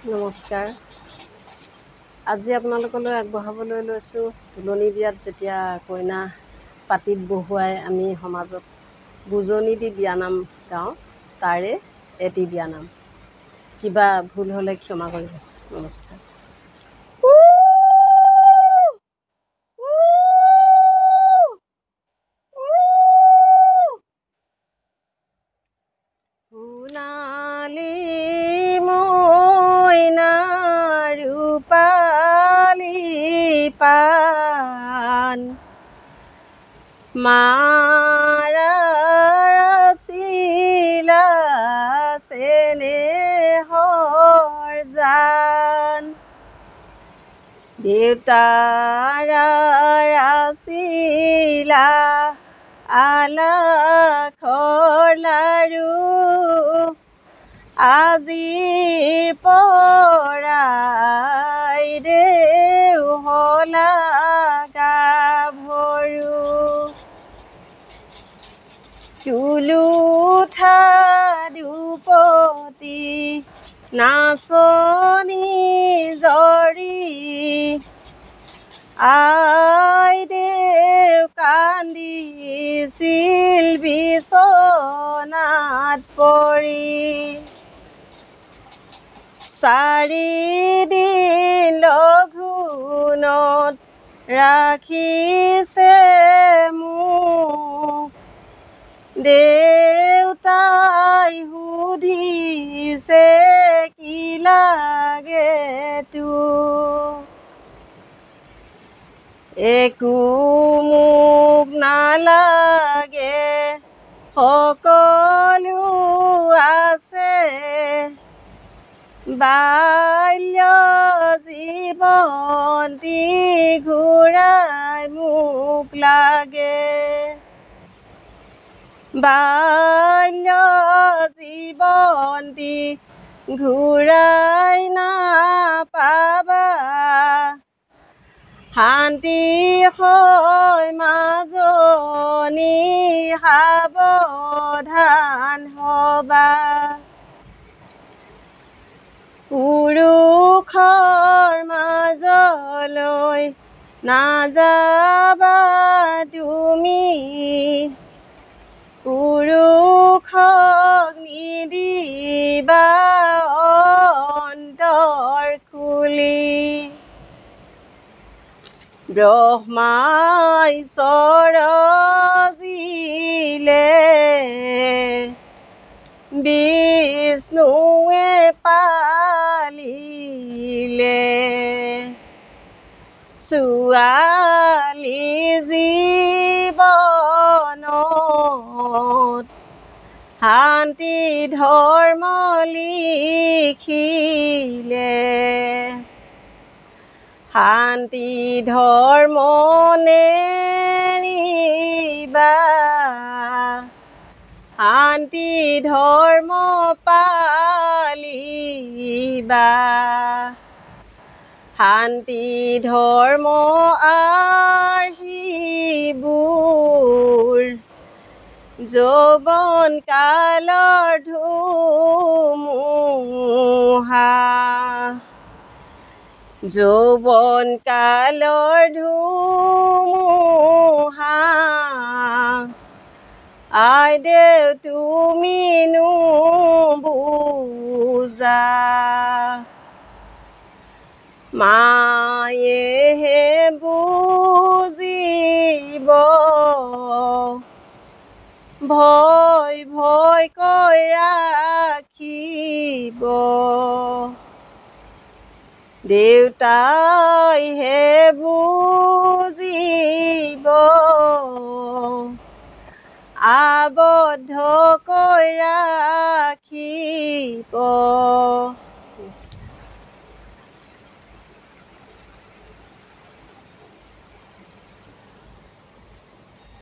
নমস্কাৰ। আজি আপোনালোকলৈ আগবঢ়াবলৈ লৈছোঁ তুলনি বিয়াত যেতিয়া কইনা পাতিত বহুৱাই আমি সমাজত বুজনি দি বিয়ানাম গাওঁ, তাৰে এটি বিয়ানাম। কিবা ভুল হ'লে ক্ষমা কৰিব। নমস্কাৰ। সোণালী মইনা ৰূপালী পান, মাৰা ৰচিলা চেনেহৰ জান, দেউতাৰ ৰাচিলা আলাসৰ লাৰু, আজিৰ পৰাই দেওহলা গাভৰু, তুলুঠা দুপতি নাচনি জৰি, আই দেউ কান্দিছিল বিচনাত পৰি, চাৰিদিন লঘোণত ৰাখিছে মোক, দেউতাই সুধিছে কি লাগে তোক, একো মোক নালাগে সকলো আছে, বাল্য জীৱনটি ঘূৰাই মোক লাগে, বাল্য জীৱনটি ঘূৰাই নাপাবা, শান্তি হয় মাজনী সাৱধান হবা, পুৰুষৰ মাজলৈ নাযাবা তুমি, পুৰুষক নিদিবা অন্তৰ খুলি, ব্ৰহ্মাই চৰজিলে বিষ্ণুৱে পালিলে, ছোৱালী জীৱনত শান্তি ধৰ্ম লিখিলে, শান্তি ধৰ্ম নেৰিবা, শান্তি ধৰ্ম পালিবা, শান্তি ধৰ্ম আৰ্হিবোৰ যৌৱন কালৰ ধুমুহা, যৌৱন কালৰ ধুমুহা, আই দেউ তুমি নুবুজা, মায়েহে বুজিব, ভয় ভয়কৈ ৰাখিব, দেউতাইহে বুজিব, আবদ্ধকৈ ৰাখিব।